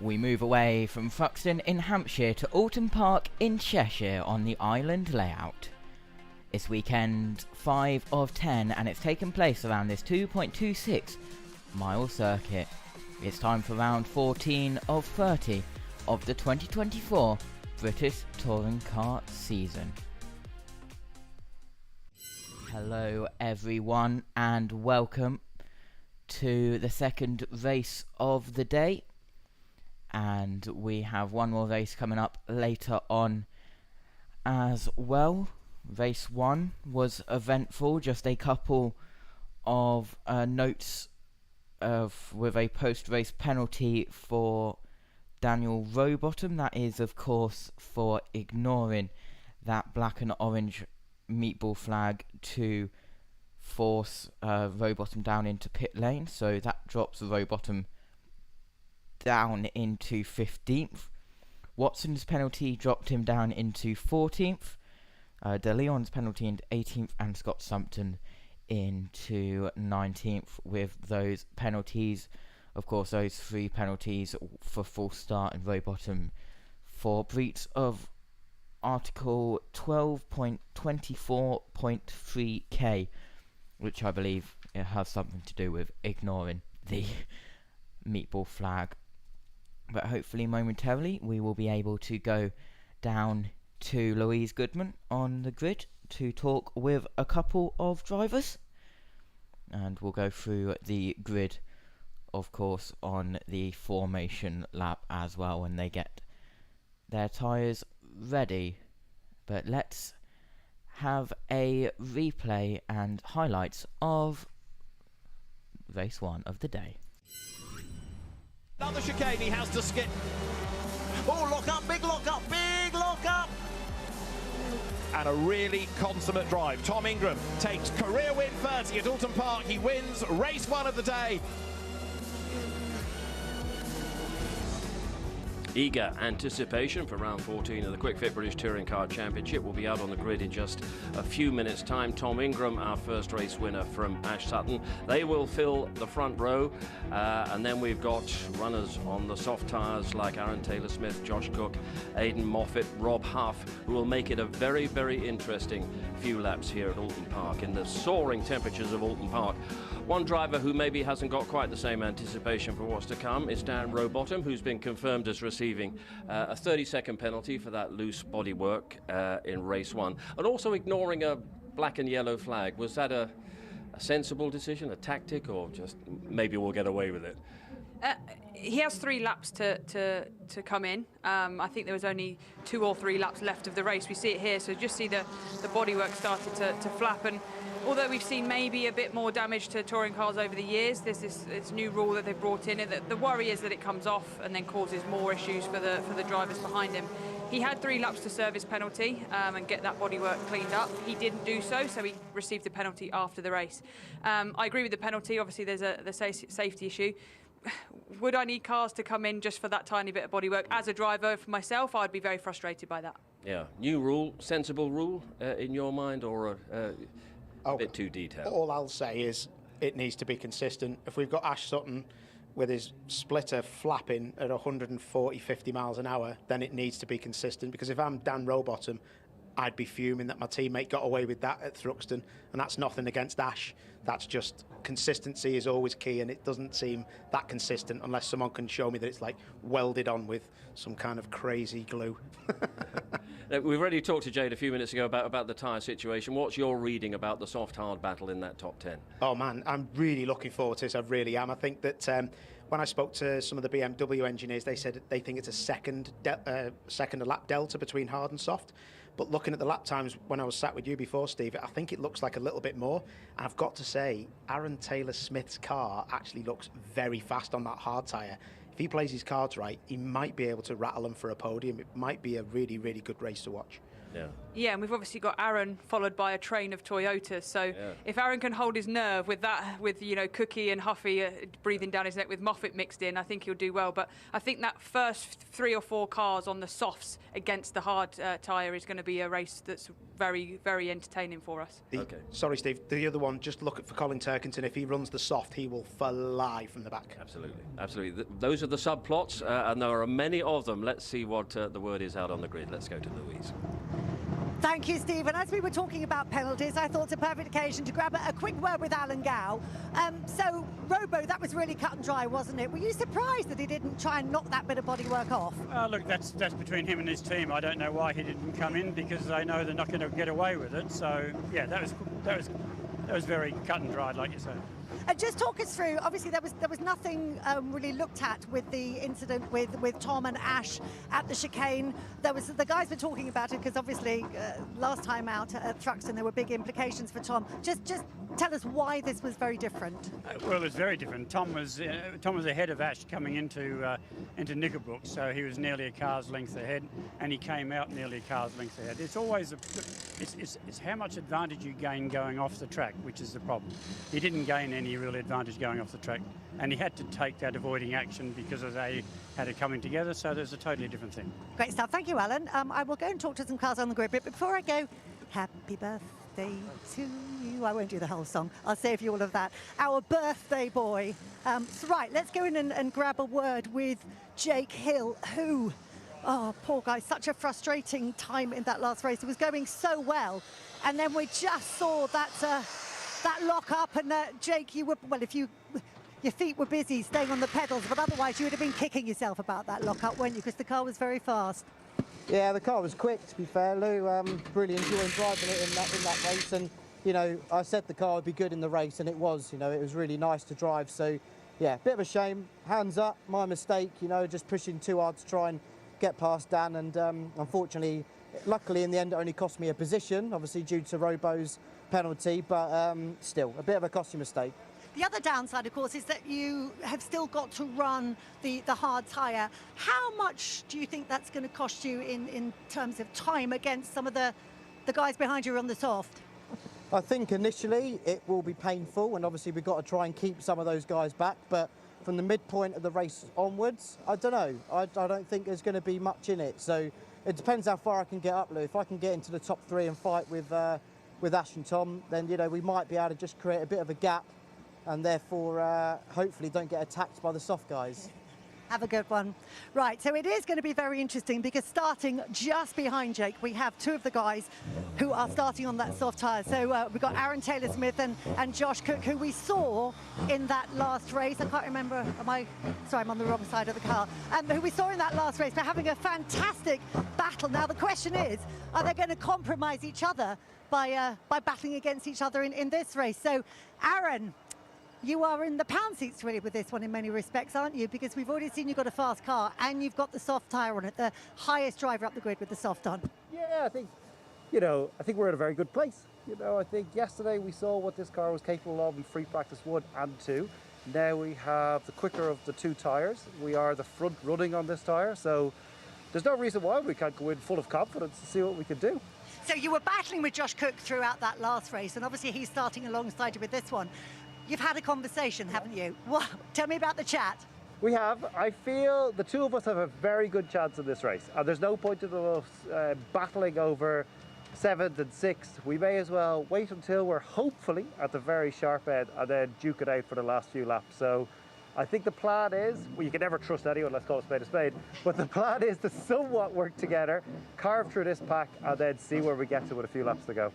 We move away from Thruxton in Hampshire to Oulton Park in Cheshire on the island layout. It's weekend 5 of 10 and it's taken place around this 2.26 mile circuit. It's time for round 14 of 30 of the 2024 British Touring Car season. Hello everyone and welcome to the second race of the day. And we have one more race coming up later on as well. Race 1 was eventful, just a couple of notes with a post-race penalty for Daniel Rowbottom. That is, of course, for ignoring that black and orange meatball flag to force Rowbottom down into pit lane. So that drops Rowbottom down into 15th. Watson's penalty dropped him down into 14th. De Leon's penalty into 18th, and Scott Sumpton into 19th with those penalties. Of course, those 3 penalties for false start and Rowbottom for breach of Article 12.24.3k, which I believe it has something to do with ignoring the meatball flag. But hopefully momentarily we will be able to go down to Louise Goodman on the grid to talk with a couple of drivers. And we'll go through the grid, of course, on the formation lap as well when they get their tyres ready. But let's have a replay and highlights of race 1 of the day. Another chicane, he has to skip. Oh, lock up, big lock up, big lock up. And a really consummate drive. Tom Ingram takes career win 30 at Oulton Park. He wins race 1 of the day. Eager anticipation for round 14 of the Quick Fit British Touring Car Championship. Will be out on the grid in just a few minutes' time. Tom Ingram, our first race winner from Ash Sutton. They will fill the front row. And then we've got runners on the soft tyres like Aaron Taylor-Smith, Josh Cook, Aidan Moffat, Rob Huff, who will make it a very, very interesting few laps here at Oulton Park in the soaring temperatures of Oulton Park. One driver who maybe hasn't got quite the same anticipation for what's to come is Dan Rowbottom, who's been confirmed as receiving a 30-second penalty for that loose bodywork in race 1, and also ignoring a black and yellow flag. Was that a sensible decision, a tactic, or just maybe we'll get away with it? He has 3 laps to come in. I think there was only 2 or 3 laps left of the race. We see it here, so just see the bodywork started to flap. And although we've seen maybe a bit more damage to touring cars over the years, there's this new rule that they've brought in. The worry is that it comes off and then causes more issues for the drivers behind him. He had 3 laps to serve his penalty and get that bodywork cleaned up. He didn't do so, so he received the penalty after the race. I agree with the penalty. Obviously, there's the safety issue. Would I need cars to come in just for that tiny bit of bodywork? As a driver, for myself, I'd be very frustrated by that. Yeah, new rule, sensible rule in your mind, or a bit too detailed? All I'll say is it needs to be consistent. If we've got Ash Sutton with his splitter flapping at 140, 50 miles an hour, then it needs to be consistent. Because if I'm Dan Rowbottom, I'd be fuming that my teammate got away with that at Thruxton, and that's nothing against Ash. That's just consistency is always key, and it doesn't seem that consistent unless someone can show me that it's like welded on with some kind of crazy glue. We've already talked to Jade a few minutes ago about the tyre situation. What's your reading about the soft-hard battle in that top 10? Oh man, I'm really looking forward to this. I really am. I think that when I spoke to some of the BMW engineers, they said they think it's a second lap delta between hard and soft. But looking at the lap times when I was sat with you before, Steve, I think it looks like a little bit more. And I've got to say, Aaron Taylor-Smith's car actually looks very fast on that hard tyre. If he plays his cards right, he might be able to rattle them for a podium. It might be a really, really good race to watch. Yeah, and we've obviously got Aaron followed by a train of Toyotas. So if Aaron can hold his nerve with that, with Cookie and Huffy breathing down his neck with Moffat mixed in, I think he'll do well. But I think that first 3 or 4 cars on the softs against the hard tyre is going to be a race that's very, very entertaining for us. Sorry, Steve. The other one, just look for Colin Turkington. If he runs the soft, he will fly from the back. Absolutely. Those are the subplots, and there are many of them. Let's see what the word is out on the grid. Let's go to Louise. Thank you, Stephen. As we were talking about penalties, I thought it's a perfect occasion to grab a quick word with Alan Gow. So, Robo, that was really cut and dry, wasn't it? Were you surprised that he didn't try and knock that bit of bodywork off? Look, that's between him and his team. I don't know why he didn't come in, because they know they're not going to get away with it. So, yeah, that was very cut and dried, like you say. Just talk us through, obviously there was nothing really looked at with the incident with Tom and Ash at the chicane. The guys were talking about it because obviously last time out at Thruxton there were big implications for Tom. Just tell us why this was very different. Well, it's very different. Tom was ahead of Ash coming into Knickerbrook, so he was nearly a car's length ahead, and he came out nearly a car's length ahead. It's always it's how much advantage you gain going off the track, which is the problem. He didn't gain any real advantage going off the track, and he had to take that avoiding action because they had it coming together, so there's a totally different thing. Great stuff. Thank you, Alan. I will go and talk to some cars on the grid, but before I go, happy birthday to you. I won't do the whole song. I'll save you all of that. Our birthday boy. So right, let's go in and grab a word with Jake Hill, who, oh, poor guy, such a frustrating time in that last race. It was going so well, and then we just saw that lock up, and Jake, you were, well, if your feet were busy staying on the pedals, but otherwise you would have been kicking yourself about that lock up, weren't you? Because the car was very fast. Yeah, the car was quick, to be fair, Lou. Really enjoying driving it in that race, and I said the car would be good in the race, and it was. It was really nice to drive. So yeah, bit of a shame. Hands up, my mistake. Just pushing too hard to try and get past Dan, and unfortunately, luckily in the end, it only cost me a position, obviously due to Robo's penalty, but still a bit of a costly mistake. The other downside, of course, is that you have still got to run the hard tyre. How much do you think that's going to cost you in terms of time against some of the guys behind you on the soft? I think initially it will be painful, and obviously we've got to try and keep some of those guys back, but from the midpoint of the race onwards, I don't know. I don't think there's going to be much in it. So it depends how far I can get up, Lou. If I can get into the top 3 and fight with Ash and Tom, then we might be able to just create a bit of a gap, and therefore hopefully don't get attacked by the soft guys. Have a good one. Right, so it is going to be very interesting, because starting just behind Jake, we have 2 of the guys who are starting on that soft tyre. So we've got Aaron Taylor-Smith and Josh Cook, who we saw in that last race. I can't remember, sorry, I'm on the wrong side of the car. Who we saw in that last race. They're having a fantastic battle. Now the question is, are they going to compromise each other by battling against each other in this race? So Aaron, you are in the pound seats really with this one in many respects, aren't you? Because we've already seen you've got a fast car and you've got the soft tyre on it, the highest driver up the grid with the soft on. Yeah, I think we're in a very good place. I think yesterday we saw what this car was capable of in free practice 1 and 2. Now we have the quicker of the 2 tyres. We are the front running on this tyre, so there's no reason why we can't go in full of confidence to see what we can do. So you were battling with Josh Cook throughout that last race, and obviously he's starting alongside you with this one. You've had a conversation, haven't you? Well, tell me about the chat. We have. I feel the 2 of us have a very good chance in this race, and there's no point in us battling over 7th and 6th. We may as well wait until we're hopefully at the very sharp end and then duke it out for the last few laps. So I think the plan is, well, you can never trust anyone, let's call a spade, but the plan is to somewhat work together, carve through this pack, and then see where we get to with a few laps to go.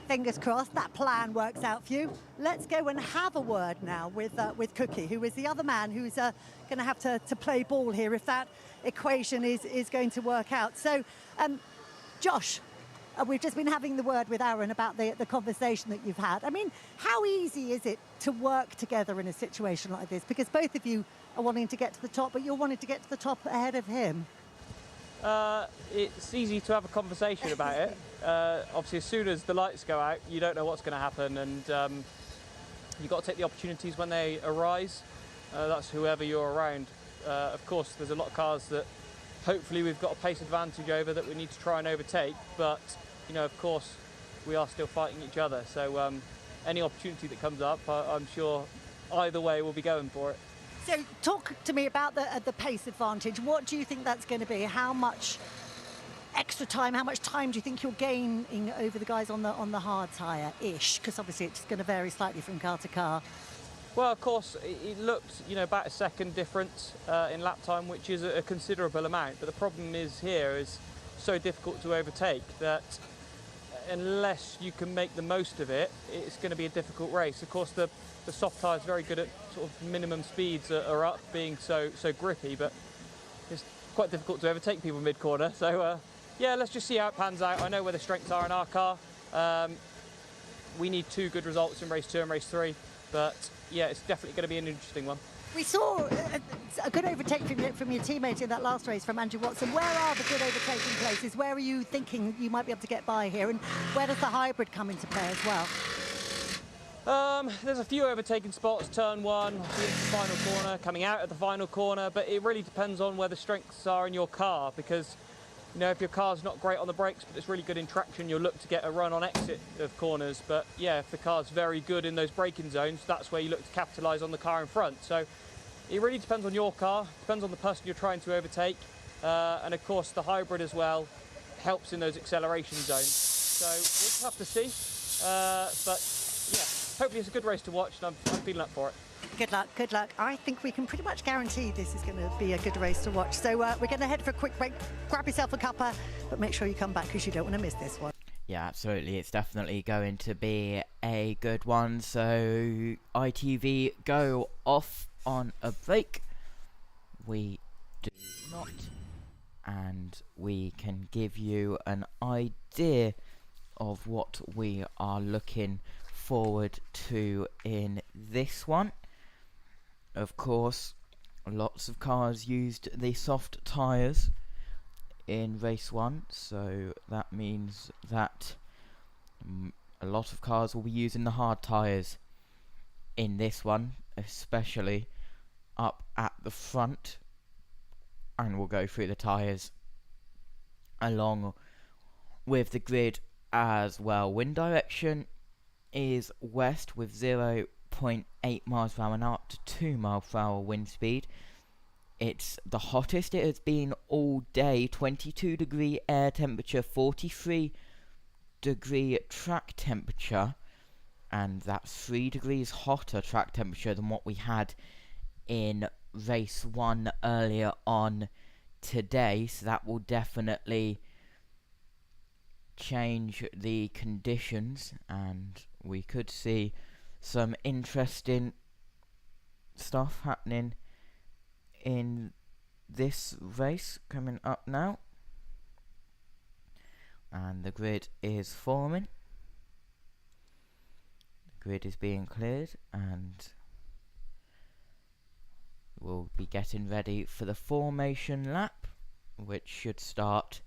Fingers crossed that plan works out for you. Let's go and have a word now with Cookie, who is the other man who's going to have to play ball here if that equation is going to work out. So, Josh, we've just been having the word with Aaron about the conversation that you've had. I mean, how easy is it to work together in a situation like this? Because both of you are wanting to get to the top, but you're wanting to get to the top ahead of him. It's easy to have a conversation about it. Obviously, as soon as the lights go out, you don't know what's going to happen, and you've got to take the opportunities when they arise. That's whoever you're around. Of course, there's a lot of cars that hopefully we've got a pace advantage over that we need to try and overtake, but of course we are still fighting each other, so any opportunity that comes up, I'm sure either way we'll be going for it. So talk to me about the pace advantage. What do you think that's going to be? How much extra time, how much time do you think you're gaining over the guys on the hard tyre-ish? Because obviously it's going to vary slightly from car to car. Well, of course, it looked, about a second difference in lap time, which is a considerable amount. But the problem is here is so difficult to overtake that unless you can make the most of it, it's going to be a difficult race. Of course, the soft tyre is very good at sort of minimum speeds are up, being so grippy, but it's quite difficult to overtake people mid-corner. So, yeah, let's just see how it pans out. I know where the strengths are in our car. We need 2 good results in race 2 and race 3, but yeah, it's definitely going to be an interesting one. We saw a good overtake from your teammate in that last race, from Andrew Watson. Where are the good overtaking places? Where are you thinking you might be able to get by here? And where does the hybrid come into play as well? There's a few overtaking spots, turn 1, the final corner, coming out of the final corner, but it really depends on where the strengths are in your car, because if your car's not great on the brakes but it's really good in traction, you'll look to get a run on exit of corners. But yeah, if the car's very good in those braking zones, that's where you look to capitalise on the car in front. So it really depends on your car, depends on the person you're trying to overtake, and of course the hybrid as well helps in those acceleration zones. So we'll just have to see, but yeah, hopefully it's a good race to watch, and I'm feeling up for it. Good luck, good luck. I think we can pretty much guarantee this is going to be a good race to watch. So we're going to head for a quick break. Grab yourself a cuppa, but make sure you come back because you don't want to miss this one. Yeah, absolutely. It's definitely going to be a good one. So ITV go off on a break. We do not. And we can give you an idea of what we are looking forward to in this one. Of course, lots of cars used the soft tyres in race 1, so that means that a lot of cars will be using the hard tyres in this one, especially up at the front, and we'll go through the tyres along with the grid as well. Wind direction is west with 0.8 miles per hour now up to 2 miles per hour wind speed. It's the hottest it has been all day, 22 degree air temperature, 43 degree track temperature, and that's 3 degrees hotter track temperature than what we had in race 1 earlier on today, so that will definitely change the conditions, and we could see some interesting stuff happening in this race coming up now. And the grid is forming. The grid is being cleared, and we'll be getting ready for the formation lap, which should start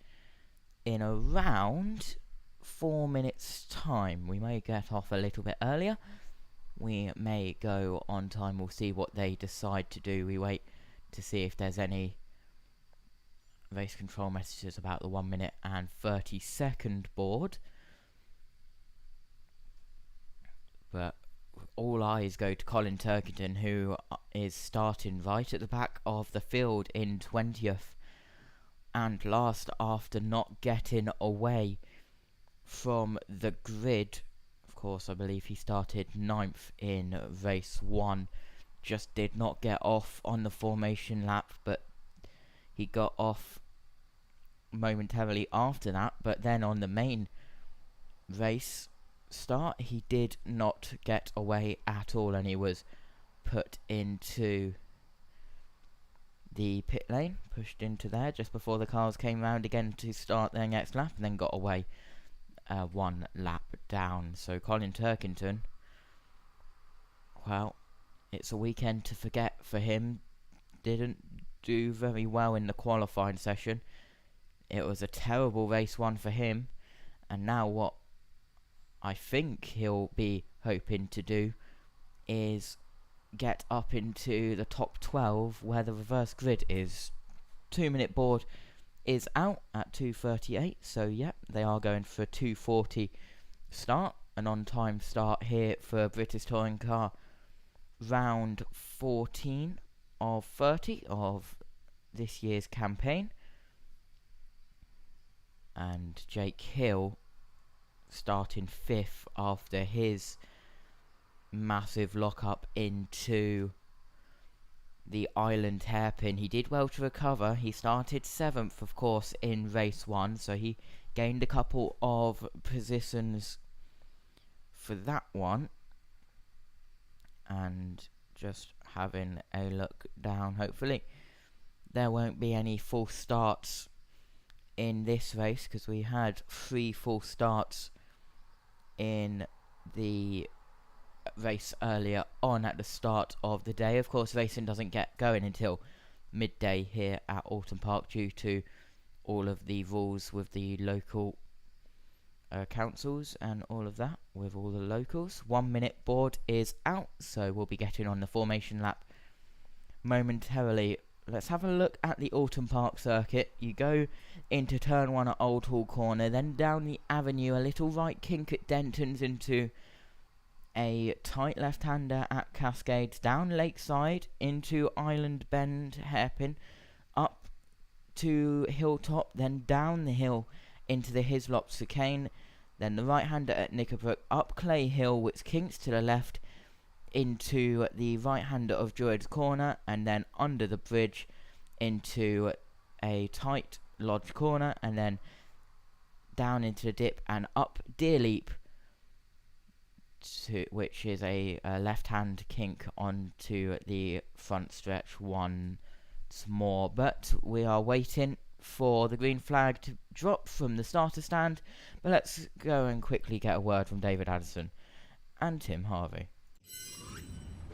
in around 4 minutes time. We may get off a little bit earlier, we may go on time. We'll see what they decide to do. We wait to see if there's any race control messages about the 1 minute and 30 second board, but all eyes go to Colin Turkington, who is starting right at the back of the field in 20th and last after not getting away from the grid. Of course, I believe he started 9th in race 1, just did not get off on the formation lap, but he got off momentarily after that. But then on the main race start, he did not get away at all, and he was put into the pit lane, pushed into there just before the cars came round again to start their next lap, and then got away 1 lap down. So Colin Turkington, well, it's a weekend to forget for him. Didn't do very well in the qualifying session. It was a terrible race 1 for him, and now what I think he'll be hoping to do is get up into the top 12 where the reverse grid is. 2 minute board is out at 2:38, so yeah, they are going for a 2:40 start, an on-time start here for British Touring Car round 14 of 30 of this year's campaign. And Jake Hill starting 5th after his massive lock-up into the island hairpin. He did well to recover. He started 7th, of course, in race 1, so he gained a couple of positions for that one. And just having a look down, hopefully there won't be any false starts in this race, because we had 3 false starts in the race earlier on at the start of the day. Of course, racing doesn't get going until midday here at Oulton Park due to all of the rules with the local councils and all of that with all the locals. 1 minute board is out, so we'll be getting on the formation lap momentarily. Let's have a look at the Oulton Park circuit. You go into turn 1 at Old Hall Corner, then down the avenue, a little right kink at Denton's into a tight left-hander at Cascades, down Lakeside into Island Bend hairpin, up to Hilltop, then down the hill into the Hislop chicane, then the right-hander at Knickerbrook, up Clay Hill, which kinks to the left into the right-hander of Druids Corner, and then under the bridge into a tight Lodge Corner, and then down into the dip and up Deer Leap, which is a left-hand kink onto the front stretch once more. But we are waiting for the green flag to drop from the starter stand, but let's go and quickly get a word from David Addison and Tim Harvey.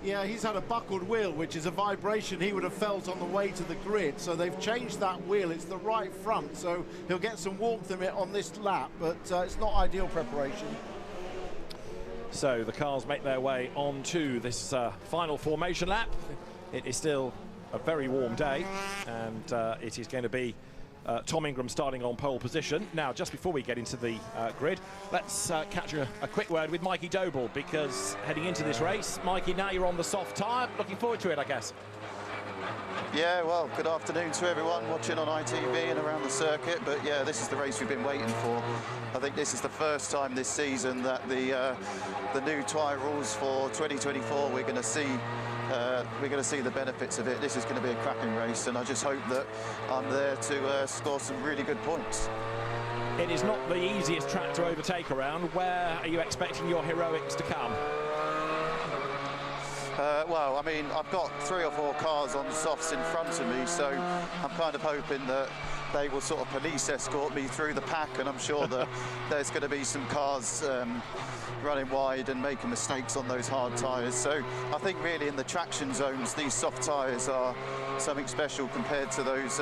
Yeah, he's had a buckled wheel, which is a vibration he would have felt on the way to the grid. So they've changed that wheel. It's the right front, so he'll get some warmth in it on this lap, but it's not ideal preparation. So the cars make their way onto this final formation lap. It is still a very warm day, and it is going to be Tom Ingram starting on pole position. Now, just before we get into the grid, let's catch a quick word with Mikey Doble, because heading into this race, Mikey, now you're on the soft tyre. Looking forward to it, I guess. Yeah, well, good afternoon to everyone watching on ITV and around the circuit. But yeah, this is the race we've been waiting for. I think this is the first time this season that the new tyre rules for 2024 we're going to see. We're going to see the benefits of it. This is going to be a cracking race, and I just hope that I'm there to score some really good points. It is not the easiest track to overtake around. Where are you expecting your heroics to come? Well, I mean, I've got 3 or 4 cars on softs in front of me, so I'm kind of hoping that they will sort of police escort me through the pack, and I'm sure that there's going to be some cars running wide and making mistakes on those hard tyres. So I think really in the traction zones, these soft tyres are something special compared to those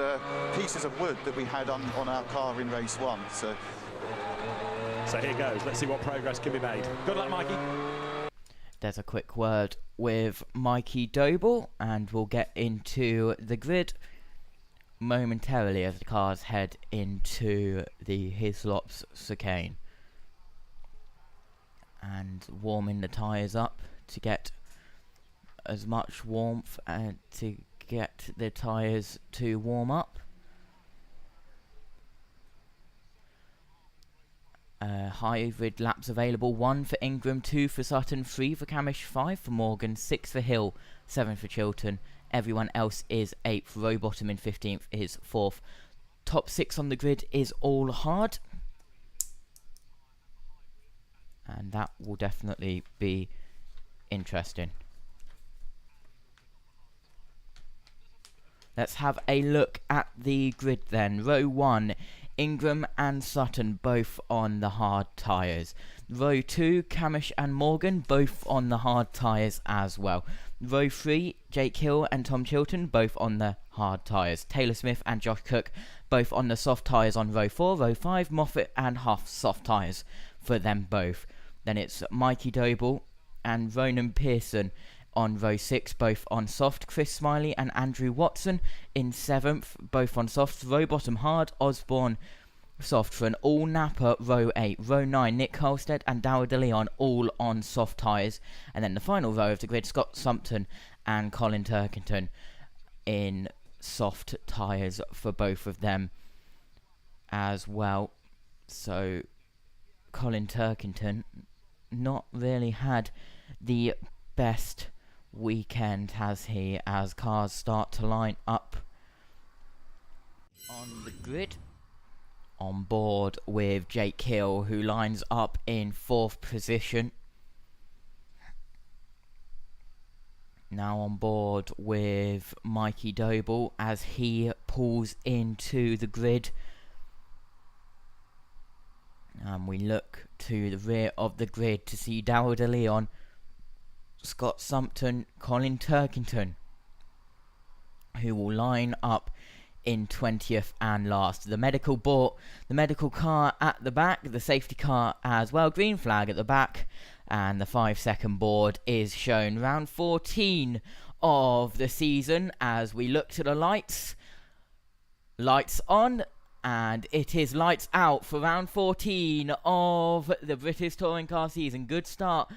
pieces of wood that we had on our car in race 1. So here goes. Let's see what progress can be made. Good luck, Mikey. There's a quick word with Mikey Doble, and we'll get into the grid momentarily as the cars head into the Hislop's chicane. And warming the tyres up to get as much warmth and to get the tyres to warm up. Hybrid laps available: 1 for Ingram, 2 for Sutton, 3 for Camish, 5 for Morgan, 6 for Hill, 7 for Chilton. Everyone else is 8th. Rowbottom in 15th is 4th. Top 6 on the grid is all hard, and that will definitely be interesting. Let's have a look at the grid then. Row 1, Ingram and Sutton both on the hard tyres. Row 2, Camish and Morgan both on the hard tyres as well. Row 3, Jake Hill and Tom Chilton both on the hard tyres. Taylor Smith and Josh Cook both on the soft tyres on row 4. Row 5, Moffat and Huff soft tyres for them both. Then it's Mikey Doble and Ronan Pearson on row 6, both on soft. Chris Smiley and Andrew Watson in 7th, both on soft. Row bottom hard, Osborne soft for an all napper. Row 8, row 9, Nick Holstead and Darrell De Leon all on soft tyres. And then the final row of the grid, Scott Sumpton and Colin Turkington in soft tyres for both of them as well. So Colin Turkington not really had the best weekend, has he, as cars start to line up on the grid. On board with Jake Hill, who lines up in 4th position. Now on board with Mikey Doble as he pulls into the grid. And we look to the rear of the grid to see Darrell De Leon, Scott Sumpton, Colin Turkington, who will line up in 20th and last. The medical car at the back, the safety car as well, green flag at the back, and the 5-second board is shown. Round 14 of the season as we look to the lights. Lights on, and it is lights out for round 14 of the British Touring Car season. Good start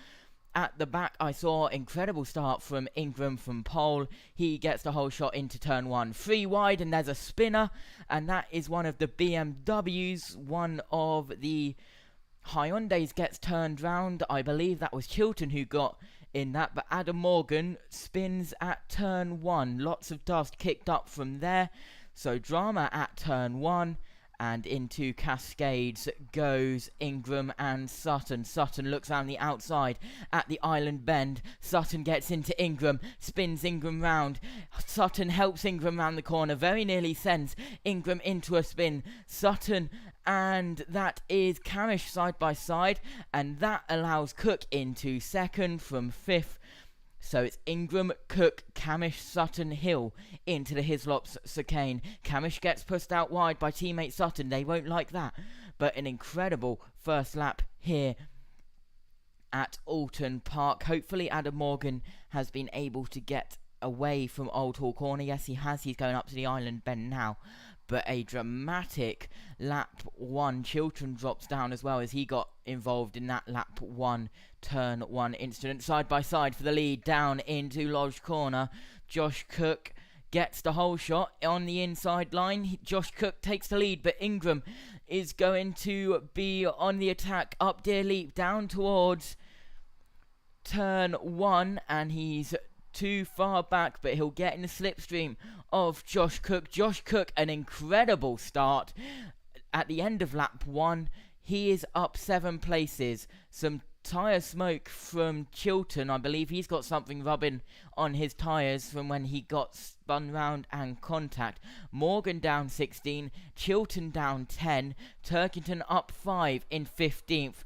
at the back. I saw incredible start from Ingram from pole. He gets the whole shot into turn 1. 3 wide, and there's a spinner, and that is one of the BMWs. One of the Hyundais gets turned round. I believe that was Chilton who got in that, but Adam Morgan spins at turn 1. Lots of dust kicked up from there. So drama at turn 1, and into Cascades goes Ingram and Sutton. Sutton looks around the outside at the island bend. Sutton gets into Ingram, spins Ingram round. Sutton helps Ingram round the corner, very nearly sends Ingram into a spin. Sutton, and that is Camish side by side, and that allows Cook into 2nd from 5th. So it's Ingram, Cook, Camish, Sutton, Hill into the Hislops chicane. Camish gets pushed out wide by teammate Sutton. They won't like that. But an incredible first lap here at Oulton Park. Hopefully Adam Morgan has been able to get away from Old Hall Corner. Yes, he has. He's going up to the island bend now. But a dramatic lap 1. Chilton drops down as well as he got involved in that lap 1, turn 1 incident. Side by side for the lead down into Lodge Corner. Josh Cook gets the whole shot on the inside line. Josh Cook takes the lead, but Ingram is going to be on the attack. Up Deer Leap down towards turn 1, and he's too far back, but he'll get in the slipstream of Josh Cook. Josh Cook, an incredible start at the end of lap 1. He is up 7 places. Some tyre smoke from Chilton. I believe he's got something rubbing on his tyres from when he got spun round and contact. Morgan down 16, Chilton down 10, Turkington up 5 in 15th.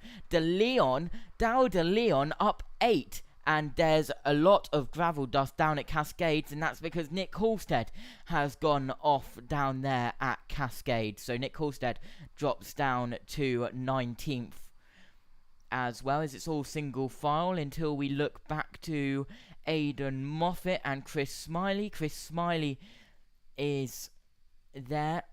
Darrell De Leon up 8. And there's a lot of gravel dust down at Cascades, and that's because Nick Halstead has gone off down there at Cascades. So Nick Halstead drops down to 19th as well, as it's all single file until we look back to Aidan Moffat and Chris Smiley. Chris Smiley is there,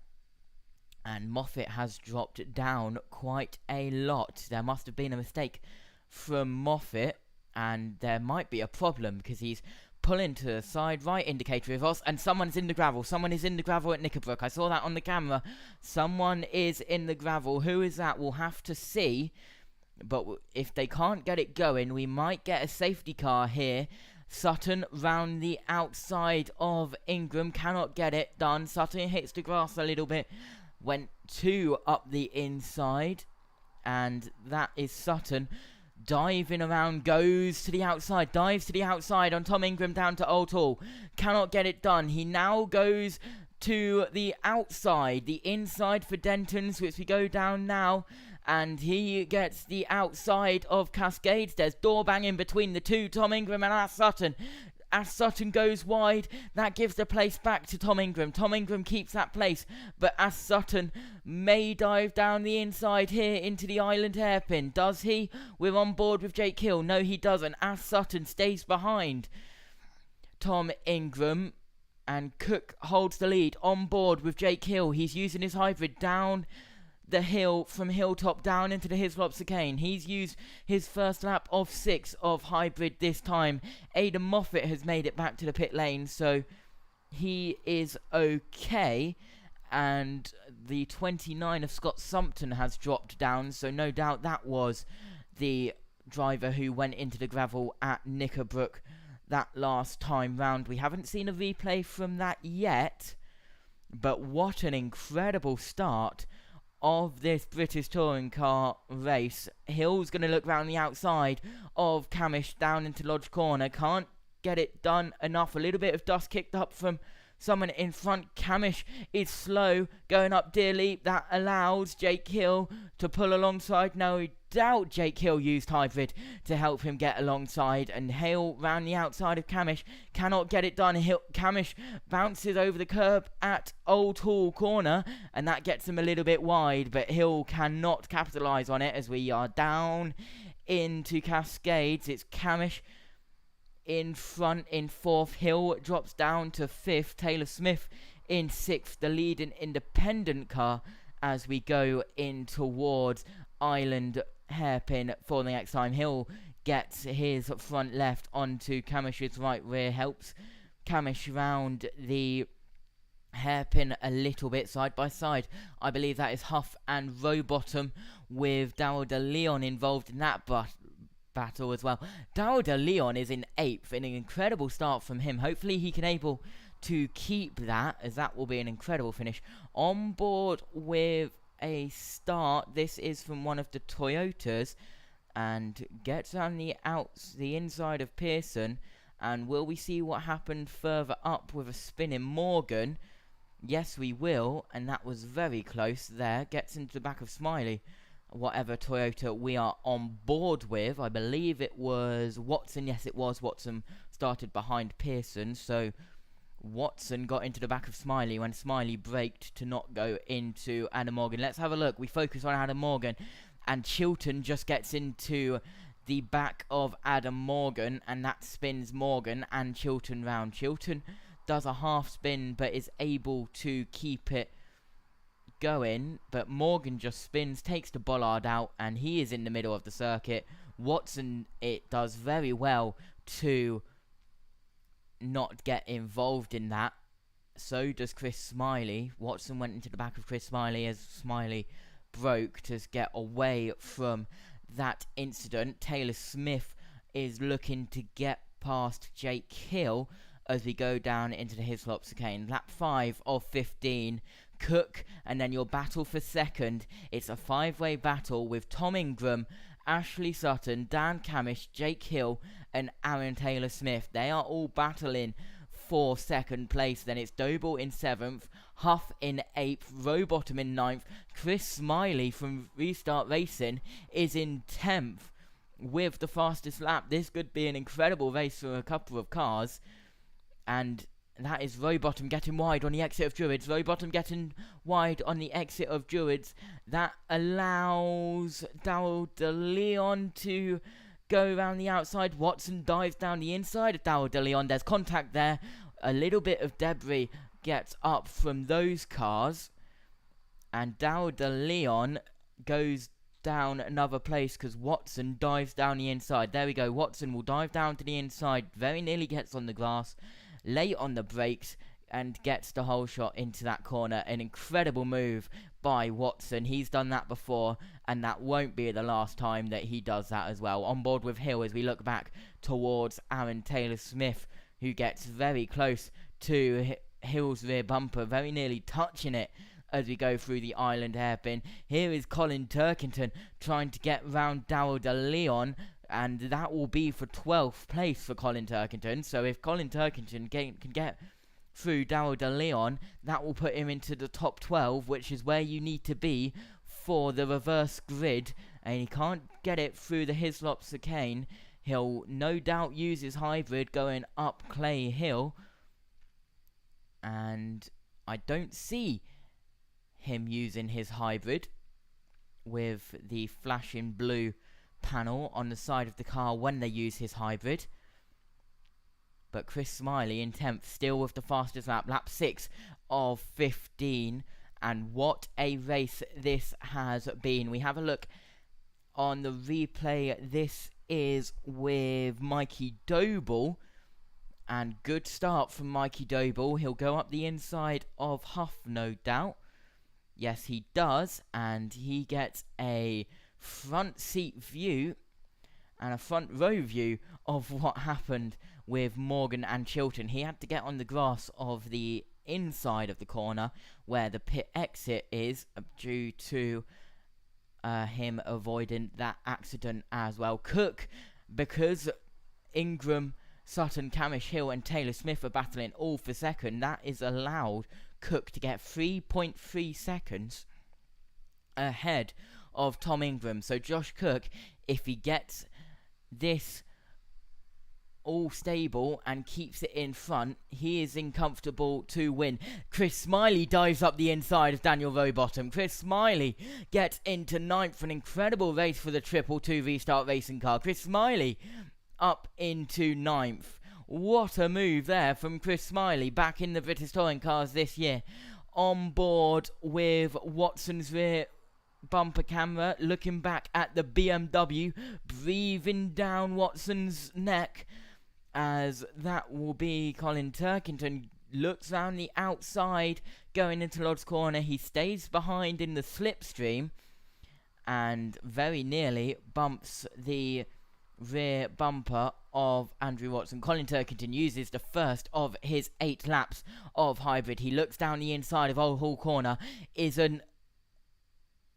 and Moffat has dropped down quite a lot. There must have been a mistake from Moffat, and there might be a problem because he's pulling to the side. Right indicator of us, and someone's in the gravel. Someone is in the gravel at Knickerbrook. I saw that on the camera. Someone is in the gravel. Who is that? We'll have to see. But if they can't get it going, we might get a safety car here. Sutton round the outside of Ingram. Cannot get it done. Sutton hits the grass a little bit. Went 2 up the inside. And that is Sutton. Diving around, goes to the outside, dives to the outside on Tom Ingram down to Old Hall. Cannot get it done. He now goes to the outside, the inside for Denton's, which we go down now. And he gets the outside of Cascades. There's door banging between the two, Tom Ingram and Sutton. Ash Sutton goes wide. That gives the place back to Tom Ingram. Tom Ingram keeps that place, but Ash Sutton may dive down the inside here into the island hairpin. Does he? We're on board with Jake Hill. No, he doesn't. Ash Sutton stays behind Tom Ingram, and Cook holds the lead on board with Jake Hill. He's using his hybrid down the hill from Hilltop down into the Hislop Chicane. He's used his first lap of 6 of hybrid this time. Aidan Moffat has made it back to the pit lane, so he is okay. And the 29 of Scott Sumpton has dropped down, so no doubt that was the driver who went into the gravel at Knickerbrook that last time round. We haven't seen a replay from that yet, but what an incredible start of this British touring car race. Hill's going to look round the outside of Camish down into Lodge Corner. Can't get it done enough. A little bit of dust kicked up from someone in front. Camish is slow going up Deer Leap. That allows Jake Hill to pull alongside. No doubt Jake Hill used hybrid to help him get alongside, and Hill round the outside of Camish cannot get it done. Camish bounces over the curb at Old Hall Corner, and that gets him a little bit wide, but Hill cannot capitalise on it as we are down into Cascades. It's Camish in front in 4th. Hill drops down to 5th. Taylor Smith in 6th, the leading independent car as we go in towards Island Hairpin for the next time. Hill gets his front left onto Camish's right rear, helps Camish round the hairpin a little bit side by side. I believe that is Huff and Rowbottom, with Darryl De Leon involved in that battle as well. Darryl De Leon is in 8th, an incredible start from him. Hopefully he can able to keep that, as that will be an incredible finish. On board with a start, this is from one of the Toyotas, and gets on the inside of Pearson. And will we see what happened further up with a spinning Morgan? Yes, we will, and that was very close there. Gets into the back of Smiley, whatever Toyota we are on board with. I believe it was Watson. Yes, it was Watson. Started behind Pearson, so Watson got into the back of Smiley when Smiley braked to not go into Adam Morgan. Let's have a look. We focus on Adam Morgan, and Chilton just gets into the back of Adam Morgan, and that spins Morgan and Chilton round. Chilton does a half spin but is able to keep it going, but Morgan just spins, takes the bollard out, and he is in the middle of the circuit. Watson, it does very well to not get involved in that. So does Chris Smiley. Watson went into the back of Chris Smiley as Smiley broke to get away from that incident. Taylor Smith is looking to get past Jake Hill as we go down into the Hislop Chicane. Lap 5 of 15. Cook, and then your battle for second. It's a 5-way battle with Tom Ingram, Ashley Sutton, Dan Camish, Jake Hill, and Aaron Taylor Smith. They are all battling for second place. Then it's Doble in 7th, Huff in 8th, Rowbottom in 9th. Chris Smiley from Restart Racing is in 10th with the fastest lap. This could be an incredible race for a couple of cars. And that is Rowbottom getting wide on the exit of Druids. Rowbottom getting wide on the exit of Druids. That allows Darryl De Leon to go around the outside. Watson dives down the inside of Darryl De Leon. There's contact there. A little bit of debris gets up from those cars. And Darryl De Leon goes down another place because Watson dives down the inside. There we go. Watson will dive down to the inside. Very nearly gets on the glass. Late on the brakes and gets the whole shot into that corner. An incredible move by Watson. He's done that before, and that won't be the last time that he does that as well. On board with Hill as we look back towards Aaron Taylor Smith, who gets very close to Hill's rear bumper, very nearly touching it as we go through the island hairpin. Here is Colin Turkington trying to get round Darryl De Leon, and that will be for 12th place for Colin Turkington. So if Colin Turkington can get through Darryl De Leon, that will put him into the top 12, which is where you need to be for the reverse grid. And he can't get it through the Hislop Chicane. He'll no doubt use his hybrid going up Clay Hill. And I don't see him using his hybrid with the flashing blue panel on the side of the car when they use his hybrid. But Chris Smiley in 10th, still with the fastest lap, lap 6 of 15. And what a race this has been. We have a look on the replay. This is with Mikey Doble. And good start from Mikey Doble. He'll go up the inside of Huff, no doubt. Yes, he does. And he gets a front seat view and a front row view of what happened with Morgan and Chilton. He had to get on the grass of the inside of the corner where the pit exit is, due to him avoiding that accident as well. Cook, because Ingram, Sutton, Camish Hill and Taylor Smith are battling all for second, that is allowed Cook to get 3.3 seconds ahead of Tom Ingram. So Josh Cook, if he gets this all stable and keeps it in front, he is in comfortable to win. Chris Smiley dives up the inside of Daniel Rowbottom. Chris Smiley gets into 9th. An incredible race for the 222 Restart racing car. Chris Smiley up into 9th. What a move there from Chris Smiley, back in the British Touring cars this year. On board with Watson's rear bumper camera, looking back at the BMW, breathing down Watson's neck, as that will be Colin Turkington. Looks round the outside, going into Lod's corner. He stays behind in the slipstream, and very nearly bumps the rear bumper of Andrew Watson. Colin Turkington uses the first of his 8 laps of hybrid. He looks down the inside of Old Hall corner, isn't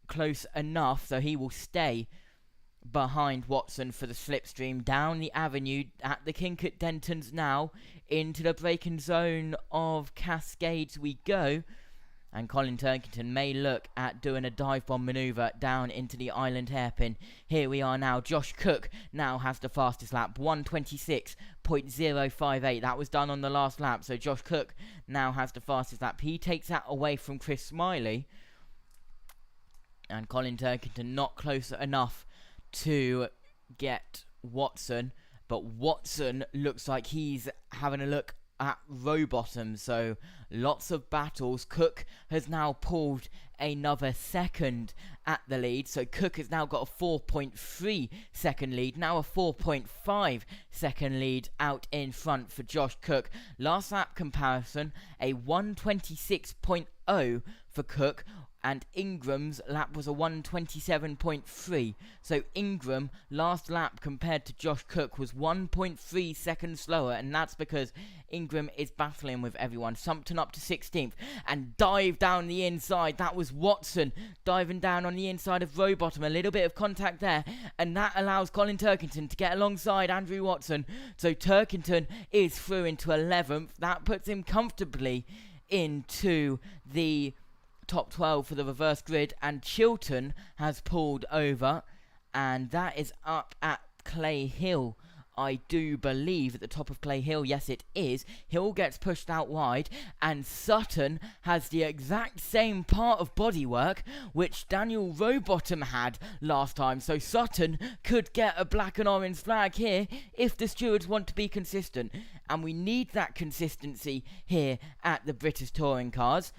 close enough, so he will stay behind Watson for the slipstream. Down the avenue at the Kinkert Dentons now, into the braking zone of Cascades we go. And Colin Turkington may look at doing a dive bomb manoeuvre down into the island hairpin. Here we are now. Josh Cook now has the fastest lap, 1:26.058. That was done on the last lap. So Josh Cook now has the fastest lap. He takes that away from Chris Smiley. And Colin Turkington not close enough to get Watson. But Watson looks like he's having a look at Rowbottom, so lots of battles. Cook has now pulled another second at the lead, so Cook has now got a 4.3 second lead, now a 4.5 second lead out in front for Josh Cook. Last lap comparison, a 1:26.0 for Cook, and Ingram's lap was a 1:27.3. So Ingram, last lap compared to Josh Cook, was 1.3 seconds slower, and that's because Ingram is battling with everyone. Sumpton up to 16th and dive down the inside. That was Watson diving down on the inside of Rowbottom. A little bit of contact there, and that allows Colin Turkington to get alongside Andrew Watson. So Turkington is through into 11th. That puts him comfortably into the top 12 for the reverse grid, and Chilton has pulled over, and that is up at Clay Hill, I do believe, at the top of Clay Hill. Yes, it is. Hill gets pushed out wide, and Sutton has the exact same part of bodywork which Daniel Rowbottom had last time, so Sutton could get a black and orange flag here if the stewards want to be consistent, and we need that consistency here at the British Touring Cars.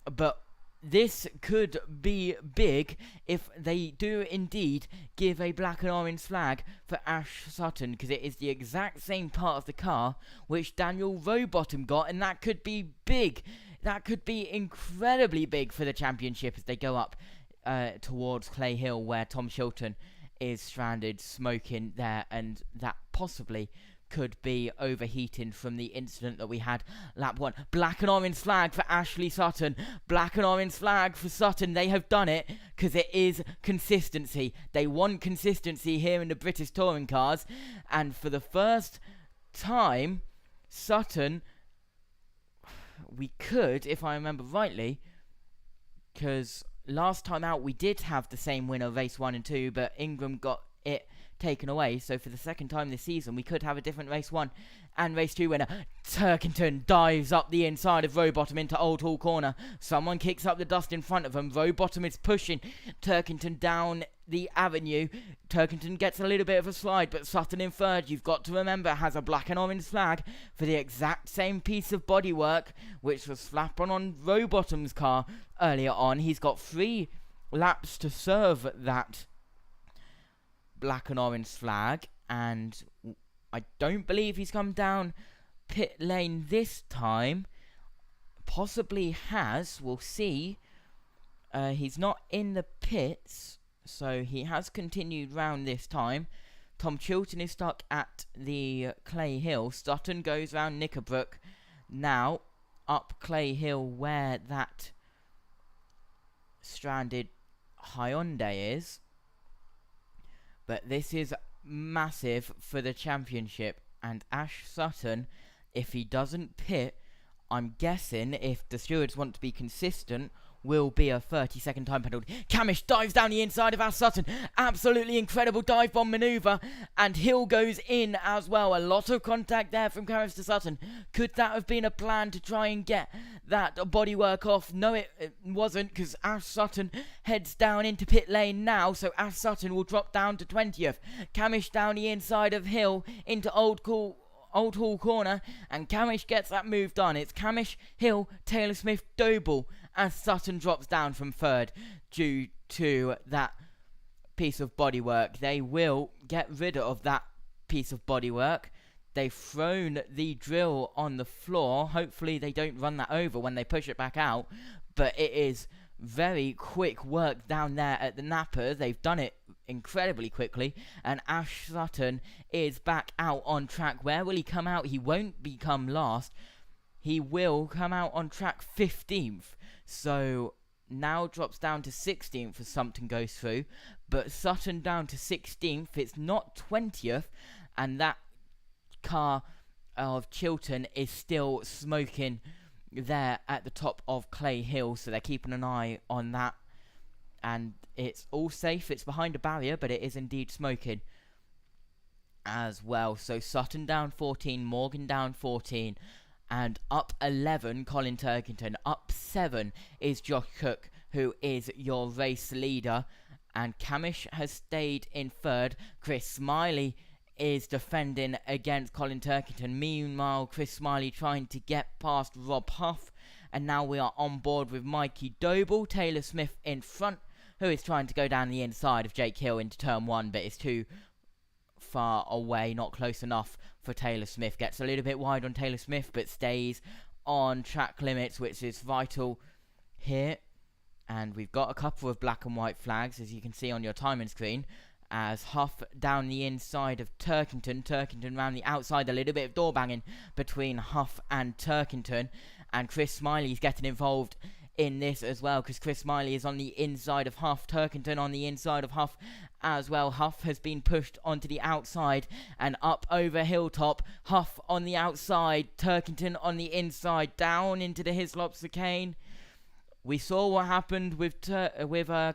But this could be big if they do indeed give a black and orange flag for Ash Sutton, because it is the exact same part of the car which Daniel Rowbottom got, and that could be big. That could be incredibly big for the championship as they go up towards Clay Hill, where Tom Chilton is stranded, smoking there, and that possibly could be overheating from the incident that we had lap 1. Black and orange flag for Ashley Sutton. Black and orange flag for Sutton. They have done it because it is consistency. They want consistency here in the British Touring Cars. And for the first time, Sutton, we could, if I remember rightly, because last time out we did have the same winner race 1 and 2, but Ingram got it taken away. So for the second time this season, we could have a different race 1 and race 2 winner. Turkington dives up the inside of Rowbottom into Old Hall corner. Someone kicks up the dust in front of him. Rowbottom is pushing Turkington down the avenue. Turkington gets a little bit of a slide, but Sutton in third, you've got to remember, has a black and orange flag for the exact same piece of bodywork which was slapped on Rowbottom's car earlier on. He's got 3 laps to serve that black and orange flag, and I don't believe he's come down pit lane this time. Possibly has, we'll see. He's not in the pits, so he has continued round this time. Tom Chilton is stuck at the Clay Hill. Sutton goes round Knickerbrook now up Clay Hill where that stranded Hyundai is. But this is massive for the championship, and Ash Sutton, if he doesn't pit, I'm guessing if the stewards want to be consistent, will be a 30-second time penalty. Camish dives down the inside of Ash Sutton. Absolutely incredible dive bomb manoeuvre. And Hill goes in as well. A lot of contact there from Camish to Sutton. Could that have been a plan to try and get that bodywork off? No, it wasn't, because Ash Sutton heads down into pit lane now. So Ash Sutton will drop down to 20th. Camish down the inside of Hill into Old Hall corner, and Camish gets that move done. It's Camish, Hill, Taylor Smith, Doble, as Sutton drops down from third due to that piece of bodywork. They will get rid of that piece of bodywork. They've thrown the drill on the floor. Hopefully they don't run that over when they push it back out, but it is very quick work down there at the Napper. They've done it incredibly quickly, and Ash Sutton is back out on track. Where will he come out? He won't become last. He will come out on track 15th. So now drops down to 16th as something goes through, but Sutton down to 16th. It's not 20th, and that car of Chilton is still smoking there at the top of Clay Hill, so they're keeping an eye on that, and it's all safe. It's behind a barrier, but it is indeed smoking as well. So Sutton down 14, Morgan down 14, and up 11 Colin Turkington. Up 7 is Josh Cook, who is your race leader, and Camish has stayed in third. Chris Smiley is defending against Colin Turkington. Meanwhile, Chris Smiley trying to get past Rob Huff, and now we are on board with Mikey Doble. Taylor Smith in front, who is trying to go down the inside of Jake Hill into turn 1, but is too far away, not close enough for Taylor Smith. Gets a little bit wide on Taylor Smith, but stays on track limits, which is vital here. And we've got a couple of black and white flags, as you can see on your timing screen, as Huff down the inside of Turkington. Turkington round the outside, a little bit of door banging between Huff and Turkington. And Chris Smiley's getting involved in this as well, because Chris Smiley is on the inside of Huff. Turkington on the inside of Huff as well. Huff has been pushed onto the outside and up over Hilltop. Huff on the outside, Turkington on the inside, down into the Hislop chicane. We saw what happened with that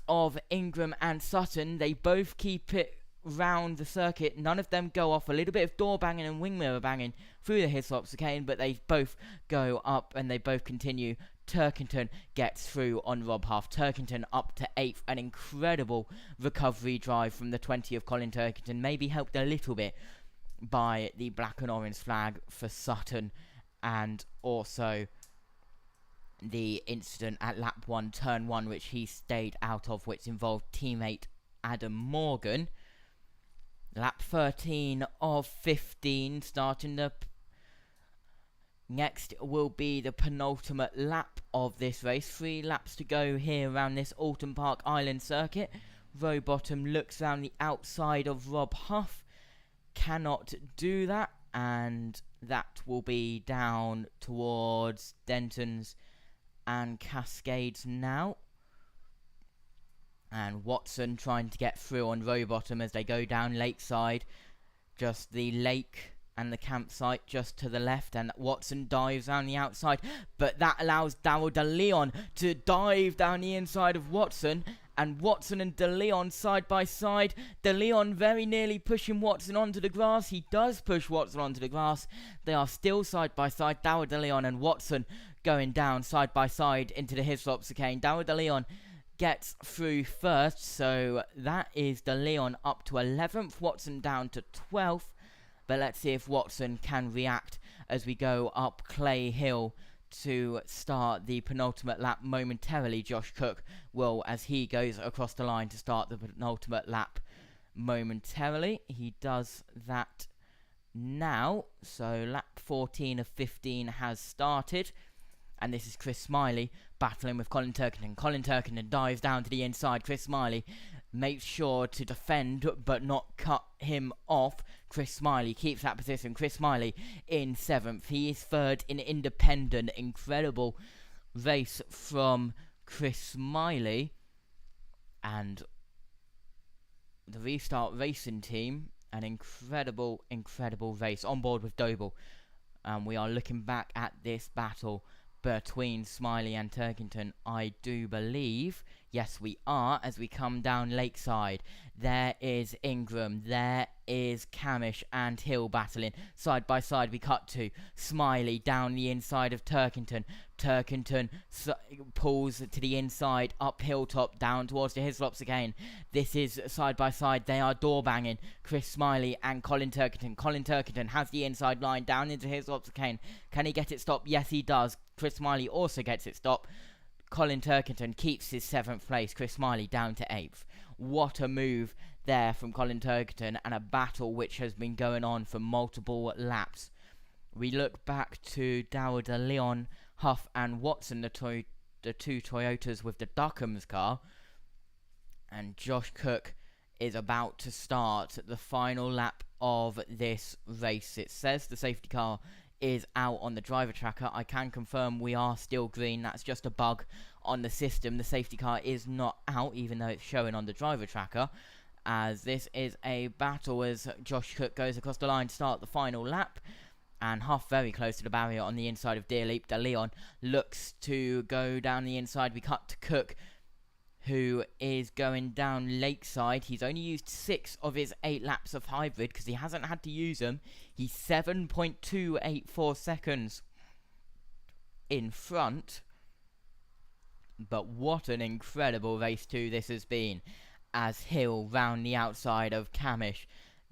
of Ingram and Sutton. They both keep it round the circuit. None of them go off. A little bit of door banging and wing mirror banging through the Hislop chicane, but they both go up and they both continue. Turkington gets through on Rob Huff. Turkington up to 8th. An incredible recovery drive from the 20 of Colin Turkington. Maybe helped a little bit by the black and orange flag for Sutton, and also the incident at lap 1, turn 1, which he stayed out of, which involved teammate Adam Morgan. Lap 13 of 15, starting the next will be the penultimate lap of this race. 3 laps to go here around this Oulton Park Island circuit. Rowbottom looks around the outside of Rob Huff, cannot do that, and that will be down towards Denton's and Cascades now. And Watson trying to get through on Rowbottom as they go down Lakeside. Just the lake and the campsite just to the left, and Watson dives down the outside, but that allows Darryl De Leon to dive down the inside of Watson, and Watson and De Leon side by side. De Leon very nearly pushing Watson onto the grass. He does push Watson onto the grass. They are still side by side. Darrell De Leon and Watson going down side by side into the Hislop chicane. Darrell De Leon gets through first, so that is De Leon up to 11th, Watson down to 12th. But let's see if Watson can react as we go up Clay Hill to start the penultimate lap momentarily. Josh Cook will, as he goes across the line to start the penultimate lap momentarily. He does that now. So lap 14 of 15 has started. And this is Chris Smiley battling with Colin Turkington. Colin Turkington dives down to the inside. Chris Smiley makes sure to defend but not cut him off. Chris Smiley keeps that position. Chris Smiley in 7th. He is 3rd in independent. Incredible race from Chris Smiley. And the Restart Racing team, an incredible race on board with Doble. We are looking back at this battle between Smiley and Turkington, I do believe. Yes, we are, as we come down Lakeside. There is Ingram, there is Camish and Hill battling. Side by side we cut to Smiley down the inside of Turkington. Turkington pulls to the inside, up Hilltop, down towards the Hislops again. This is side by side, they are door banging. Chris Smiley and Colin Turkington. Colin Turkington has the inside line down into Hislops again. Can he get it stopped? Yes, he does. Chris Smiley also gets it stopped. Colin Turkington keeps his 7th place. Chris Smiley down to 8th. What a move there from Colin Turkington, and a battle which has been going on for multiple laps. We look back to Darrell De Leon, Huff and Watson, the two Toyotas with the Duckham's car. And Josh Cook is about to start the final lap of this race. It says the safety car is out on the driver tracker. I can confirm we are still green. That's just a bug on the system. The safety car is not out, even though it's showing on the driver tracker, as this is a battle as Josh Cook goes across the line to start the final lap. And Huff very close to the barrier on the inside of Deer Leap. De Leon looks to go down the inside. We cut to Cook, who is going down Lakeside. He's only used 6 of his 8 laps of hybrid because he hasn't had to use them. He's 7.284 seconds in front. But what an incredible race 2 this has been, as Hill round the outside of Camish.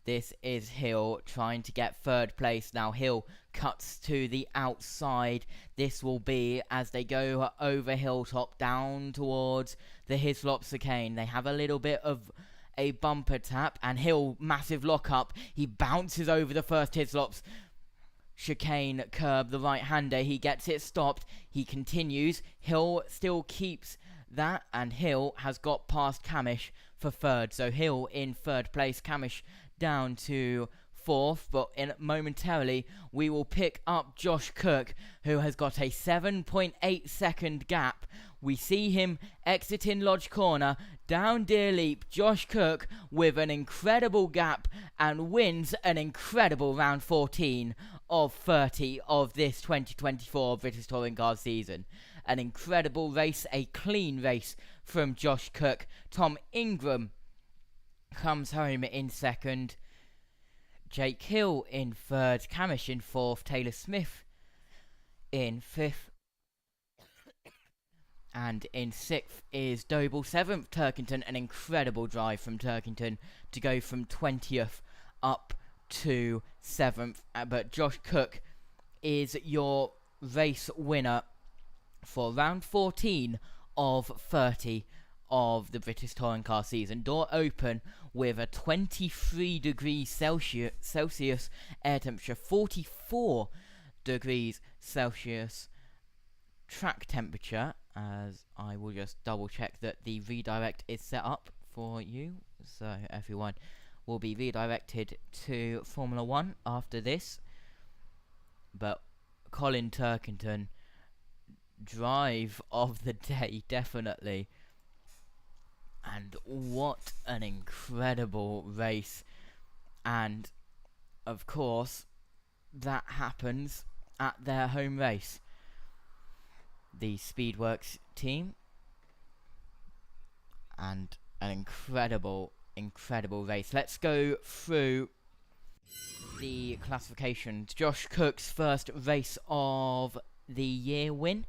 This is Hill trying to get 3rd place. Now Hill cuts to the outside. This will be as they go over Hilltop down towards the Hislop chicane. They have a little bit of a bumper tap, and Hill, massive lock-up. He bounces over the first Hislop's chicane curb, the right-hander. He gets it stopped. He continues. Hill still keeps that, and Hill has got past Camish for 3rd. So Hill in 3rd place. Camish down to 4th, but momentarily we will pick up Josh Cook, who has got a 7.8 second gap. We see him exiting Lodge Corner, down Deer Leap. Josh Cook with an incredible gap and wins an incredible round 14 of 30 of this 2024 British Touring Car season. An incredible race, a clean race from Josh Cook. Tom Ingram comes home in 2nd. Jake Hill in 3rd. Camish in 4th. Taylor Smith in 5th. And in 6th is Doble. 7th, Turkington. An incredible drive from Turkington to go from 20th up to 7th. But Josh Cook is your race winner for round 14 of 30 of the British Touring Car season. Door open with a 23 degrees Celsius air temperature, 44 degrees Celsius track temperature, as I will just double check that the redirect is set up for you, so everyone will be redirected to Formula 1 after this. But Colin Turkington, drive of the day, definitely. And what an incredible race. And of course that happens at their home race. The Speedworks team and an incredible race. Let's go through the classifications. Josh Cook's first race of the year win.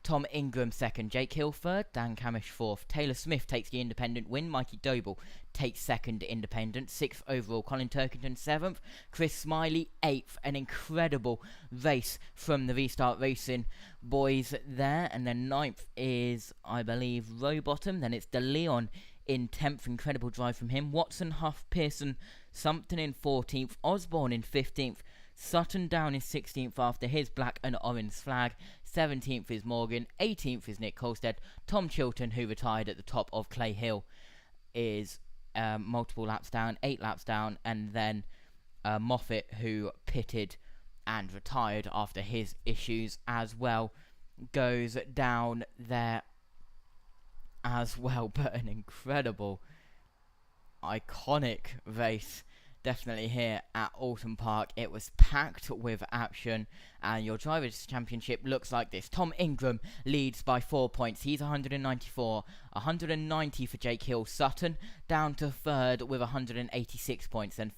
Tom Ingram second, Jake Hill third, Dan Camish fourth. Taylor Smith takes the independent win. Mikey Doble takes second independent. Sixth overall, Colin Turkington seventh. Chris Smiley eighth. An incredible race from the Restart Racing boys there. And then ninth is, I believe, Rowbottom. Then it's De Leon in 10th. Incredible drive from him. Watson, Huff, Pearson, Sumpton in 14th. Osborne in 15th. Sutton down in 16th after his black and orange flag. 17th is Morgan. 18th is Nick Colstead. Tom Chilton, who retired at the top of Clay Hill, is multiple laps down, 8 laps down. And then Moffat, who pitted and retired after his issues as well, goes down there as well. But an incredible, iconic race definitely here at Oulton Park. It was packed with action, and your Drivers' Championship looks like this. Tom Ingram leads by 4 points. He's 194. 190 for Jake Hill. Sutton down to third with 186 points. And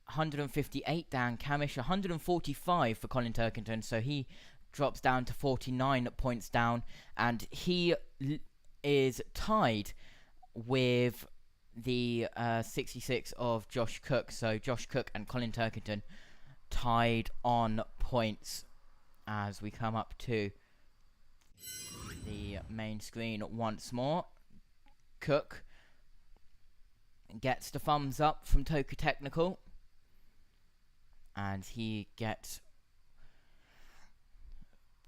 158 Dan Camish. 145 for Colin Turkington. So he drops down to 49 points down. And he is tied with the 66 of Josh Cook. So Josh Cook and Colin Turkington tied on points as we come up to the main screen once more. Cook gets the thumbs up from Toku Technical, and he gets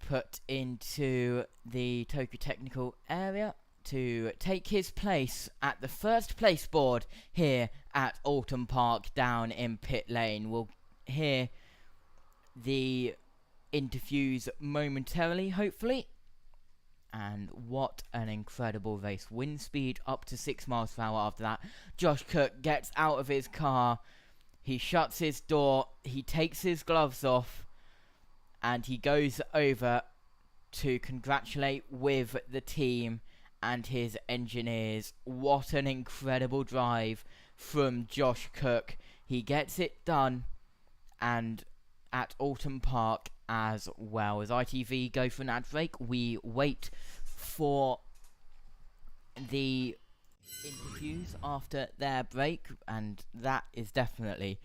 put into the Toku Technical area to take his place at the first place board here at Oulton Park down in pit lane. We'll hear the interviews momentarily, hopefully. And what an incredible race. Wind speed up to 6 miles per hour after that. Josh Cook gets out of his car. He shuts his door. He takes his gloves off. And he goes over to congratulate with the team and his engineers. What an incredible drive from Josh Cook. He gets it done, and at Oulton Park as well. As ITV go for an ad break, we wait for the interviews after their break, and that is definitely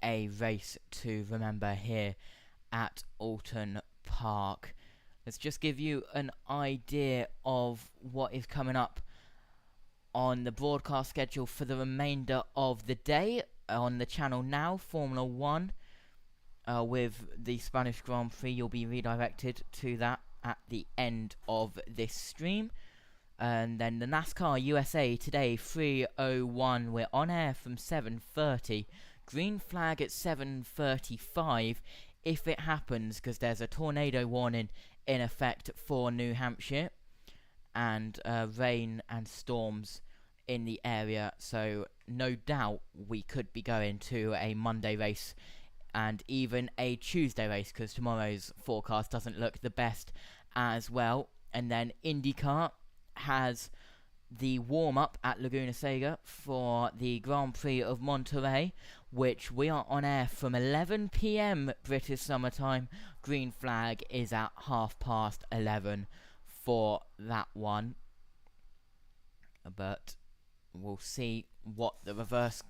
a race to remember here at Oulton Park. Let's just give you an idea of what is coming up on the broadcast schedule for the remainder of the day. On the channel now, Formula 1 with the Spanish Grand Prix. You'll be redirected to that at the end of this stream. And then the NASCAR USA today, 3:01. We're on air from 7:30. Green flag at 7:35 if it happens, because there's a tornado warning in effect for New Hampshire, and rain and storms in the area. So no doubt we could be going to a Monday race and even a Tuesday race, because tomorrow's forecast doesn't look the best as well. And then IndyCar has the warm-up at Laguna Seca for the Grand Prix of Monterey, which we are on air from 11 p.m. British summertime. Green flag is at 11:30 for that one. But we'll see what the reverse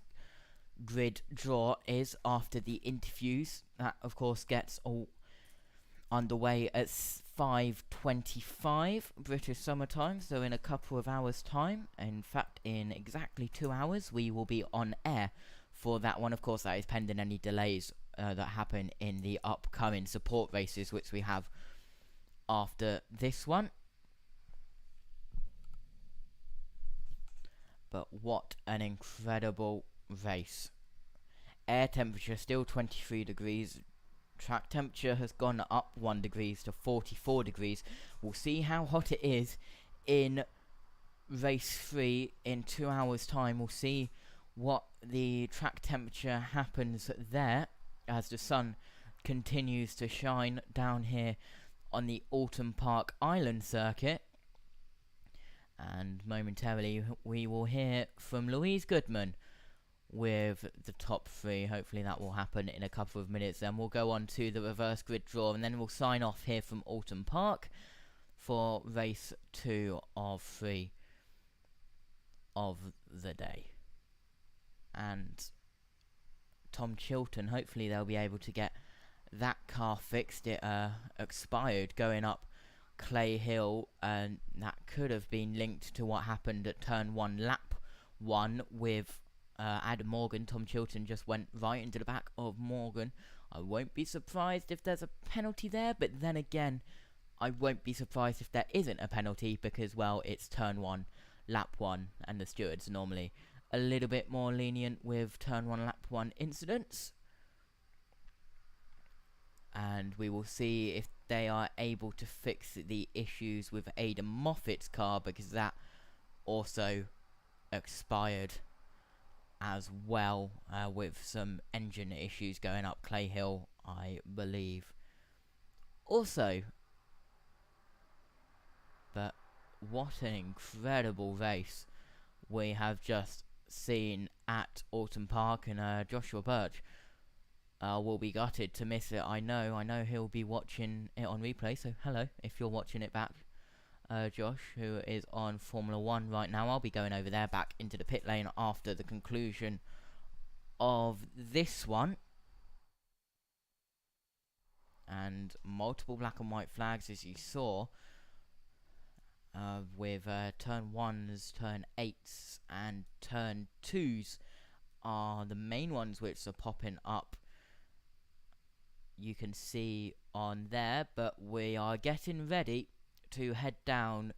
grid draw is after the interviews. That, of course, gets all underway at 5:25 British summertime, so in a couple of hours' time. In fact, in exactly 2 hours, we will be on air for that one. Of course, that is pending any delays that happen in the upcoming support races, which we have after this one. But what an incredible race. Air temperature still 23 degrees. Track temperature has gone up 1 degree to 44 degrees. We'll see how hot it is in race 3 in 2 hours' time. We'll see what the track temperature happens there as the sun continues to shine down here on the Oulton Park Island circuit. And momentarily we will hear from Louise Goodman with the top 3. Hopefully that will happen in a couple of minutes. Then we'll go on to the reverse grid draw, and then we'll sign off here from Oulton Park for race 2 of 3 of the day. And Tom Chilton, hopefully they'll be able to get that car fixed. It expired going up Clay Hill, and that could have been linked to what happened at turn 1, lap 1 with Adam Morgan. Tom Chilton just went right into the back of Morgan. I won't be surprised if there's a penalty there, but then again, I won't be surprised if there isn't a penalty, because, well, it's turn 1, lap 1, and the stewards are normally a little bit more lenient with turn 1, lap 1 incidents. And we will see if they are able to fix the issues with Aidan Moffat's car, because that also expired as well, with some engine issues going up Clay Hill, I believe. Also, but what an incredible race we have just seen at Oulton Park, and Joshua Birch will be gutted to miss it. I know he'll be watching it on replay, so hello if you're watching it back, Josh, who is on Formula 1 right now. I'll be going over there back into the pit lane after the conclusion of this one. And multiple black and white flags, as you saw, with turn 1s, turn 8s and turn 2s are the main ones which are popping up. You can see on there, but we are getting ready to head down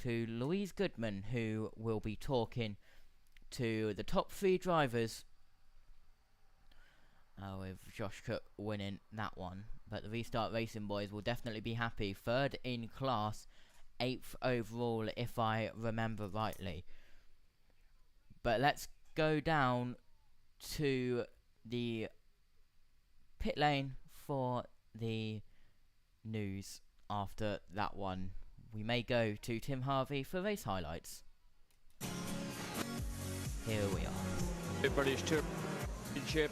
to Louise Goodman, who will be talking to the top 3 drivers, with Josh Cook winning that one. But the Restart Racing boys will definitely be happy. 3rd in class, 8th overall, if I remember rightly. But let's go down to the pit lane for the news after that one. We may go to Tim Harvey for race highlights. Here we are. The British Championship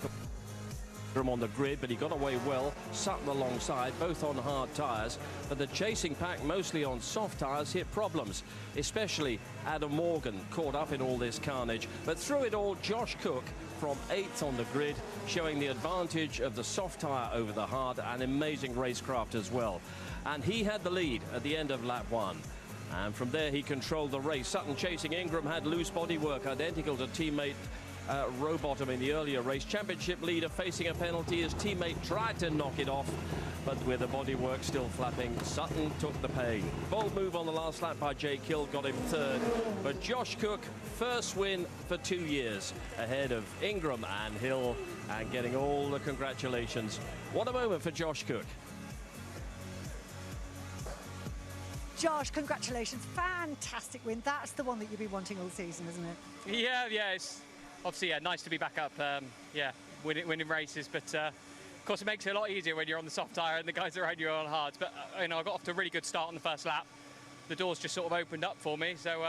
on the grid, but he got away well. Sutton alongside, both on hard tyres, but the chasing pack, mostly on soft tyres, hit problems, especially Adam Morgan caught up in all this carnage. But through it all, Josh Cook from 8th on the grid, showing the advantage of the soft tyre over the hard, and amazing racecraft as well. And he had the lead at the end of lap 1. And from there he controlled the race. Sutton chasing Ingram had loose bodywork, identical to teammate Rowbottom in the earlier race. Championship leader facing a penalty. His teammate tried to knock it off, but with the bodywork still flapping, Sutton took the pain. Bold move on the last lap by Jake Hill got him 3rd. But Josh Cook, first win for 2 years, ahead of Ingram and Hill, and getting all the congratulations. What a moment for Josh Cook. Josh, congratulations. Fantastic win. That's the one that you've been wanting all season, isn't it? Yeah, it's obviously nice to be back up, winning races, but of course it makes it a lot easier when you're on the soft tyre and the guys around you are on hards. But I got off to a really good start on the first lap. The doors just sort of opened up for me, so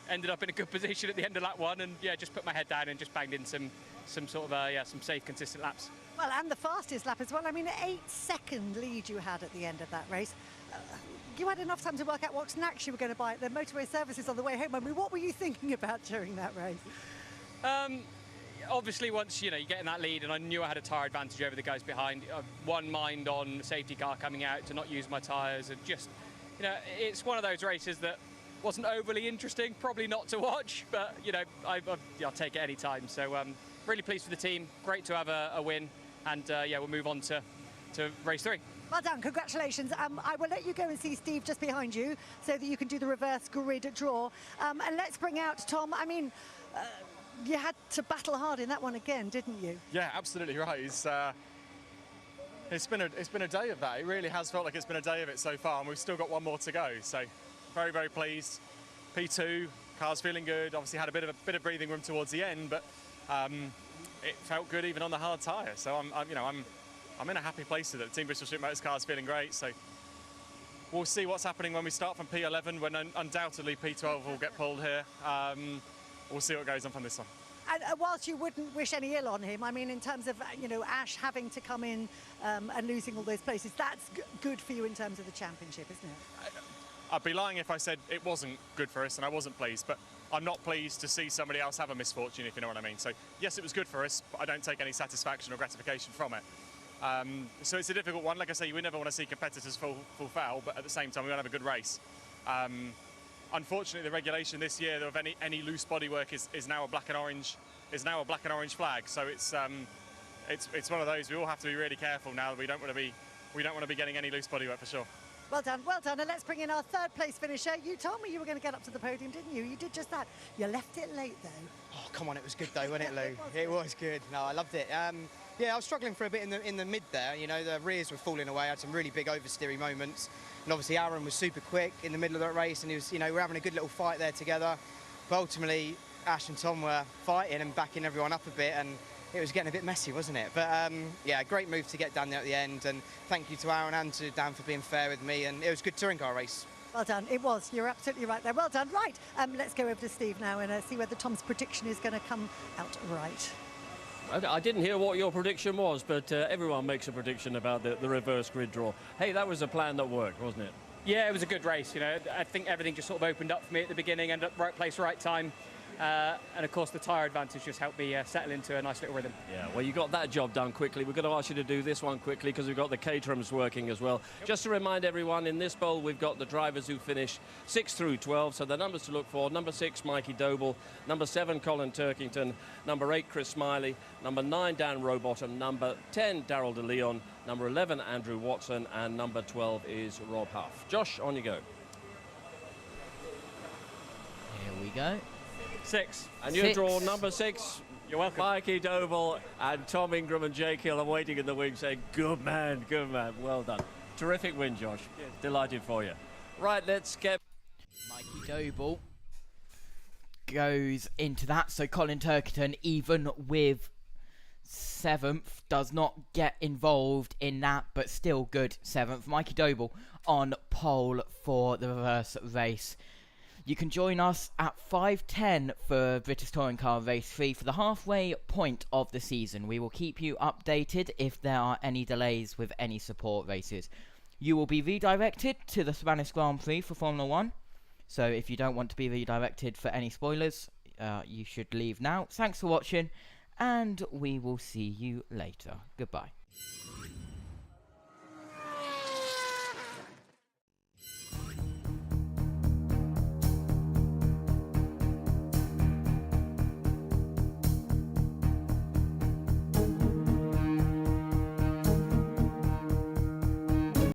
ended up in a good position at the end of lap 1, and just put my head down and just banged in some sort of some safe, consistent laps. Well, and the fastest lap as well. I mean, an 8-second lead you had at the end of that race. You had enough time to work out what snacks you were going to buy at the motorway services on the way home. I mean, what were you thinking about during that race? Obviously, once you get in that lead, and I knew I had a tyre advantage over the guys behind, one mind on the safety car coming out to not use my tyres, and just, it's one of those races that wasn't overly interesting, probably not to watch, but I'll take it any time. So really pleased with the team. Great to have a win, and we'll move on to race 3. Well done, congratulations. I will let you go and see Steve just behind you so that you can do the reverse grid draw. And let's bring out Tom. I mean, you had to battle hard in that one again, didn't you? Yeah, absolutely right. It's been a day of that. It really has felt like it's been a day of it so far, and we've still got one more to go. So very, very pleased. P2, car's feeling good. Obviously had a bit of breathing room towards the end, but it felt good even on the hard tyre. So I'm in a happy place with it. The Team Bristol Street Motors car's feeling great. So we'll see what's happening when we start from P11, when undoubtedly P12 will get pulled here. We'll see what goes on from this one. And whilst you wouldn't wish any ill on him, I mean, in terms of, you know, Ash having to come in and losing all those places, that's good for you in terms of the championship, isn't it? I'd be lying if I said it wasn't good for us and I wasn't pleased, but I'm not pleased to see somebody else have a misfortune, if you know what I mean. So, yes, it was good for us, but I don't take any satisfaction or gratification from it. So it's a difficult one. Like I say, we never want to see competitors full foul, but at the same time, we want to have a good race. Unfortunately, the regulation this year of any loose bodywork is now a black and orange flag. So it's one of those. We all have to be really careful now. That we don't want to be getting any loose bodywork for sure. Well done, well done. And let's bring in our third place finisher. You told me you were going to get up to the podium, didn't you? You did just that. You left it late though. Oh come on, it was good though, wasn't it, Lou? It was good. No, I loved it. Yeah, I was struggling for a bit in the mid there. You know, the rears were falling away. I had some really big oversteery moments. And obviously Aaron was super quick in the middle of that race, and he was, you know, we were having a good little fight there together. But ultimately, Ash and Tom were fighting and backing everyone up a bit, and it was getting a bit messy, wasn't it? But yeah, great move to get down there at the end, and thank you to Aaron and to Dan for being fair with me, and it was a good touring car race. Well done, it was. You're absolutely right there. Well done. Right, let's go over to Steve now and see whether Tom's prediction is going to come out right. I didn't hear what your prediction was, but everyone makes a prediction about the reverse grid draw. Hey, that was a plan that worked, wasn't it? Yeah, it was a good race. You know, I think everything just sort of opened up for me at the beginning, ended up right place, right time. And of course the tyre advantage just helped me settle into a nice little rhythm. Yeah, well, you got that job done quickly. We're going to ask you to do this one quickly because we've got the Caterhams working as well. Yep. Just to remind everyone, in this bowl we've got the drivers who finish 6 through 12, so the numbers to look for: number 6 Mikey Doble, number 7 Colin Turkington, number 8 Chris Smiley, number 9 Dan Rowbottom, number 10 Daryl De Leon, number 11 Andrew Watson, and number 12 is Rob Huff. Josh, on you go. Here we go. 6. And you draw number 6. You're welcome. Mikey Doble and Tom Ingram and Jake Hill are waiting in the wings saying, good man, well done. Terrific win, Josh. Yeah. Delighted for you. Right, let's get... Mikey Doble goes into that, so Colin Turkington, even with 7th, does not get involved in that, but still good 7th. Mikey Doble on pole for the reverse race. You can join us at 5:10 for British Touring Car Race 3 for the halfway point of the season. We will keep you updated if there are any delays with any support races. You will be redirected to the Spanish Grand Prix for Formula 1. So if you don't want to be redirected for any spoilers, you should leave now. Thanks for watching, and we will see you later. Goodbye.